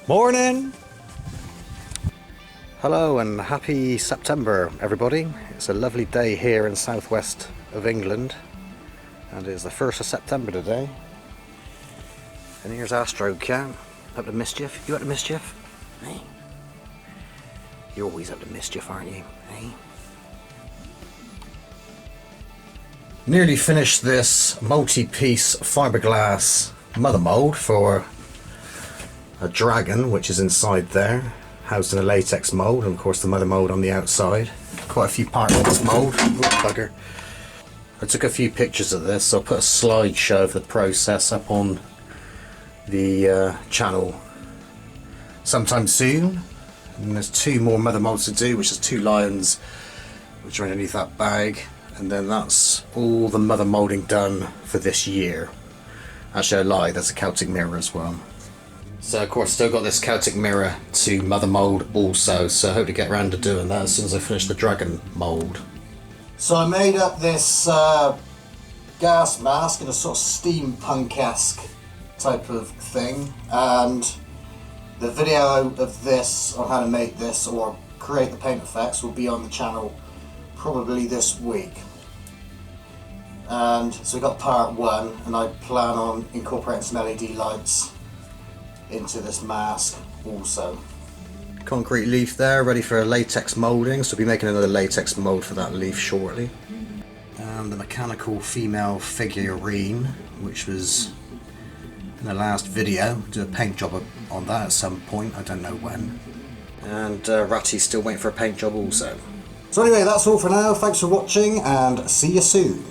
Morning! Hello and happy September, everybody. It's a lovely day here in southwest of England, and it is the 1st of September today. And here's Astro Cat, up to mischief. You up to mischief? Hey? You're always up to mischief, aren't you? Hey? Nearly finished this multi-piece fiberglass mother mold for a dragon, which is inside there, housed in a latex mold, and of course the mother mold on the outside. Quite a few parts of this mold. Ooh, bugger. I took a few pictures of this, so I'll put a slideshow of the process up on the channel sometime soon. And there's 2 more mother molds to do, which is 2 lions which are underneath that bag, and then that's all the mother molding done for this year. Actually I lied, there's a Celtic mirror as well. So of course still got this Celtic mirror to mother mold also, so I hope to get around to doing that as soon as I finish the dragon mold. So I made up this gas mask in a sort of steampunk-esque type of thing, and the video of this, on how to make this or create the paint effects, will be on the channel probably this week. And so we got part 1, and I plan on incorporating some LED lights into this mask also. Concrete leaf there, ready for latex moulding, so we'll be making another latex mould for that leaf shortly. And the mechanical female figurine, which was in the last video, do a paint job on that at some point, I don't know when. And Ratty's still waiting for a paint job also. So anyway, that's all for now, thanks for watching and see you soon.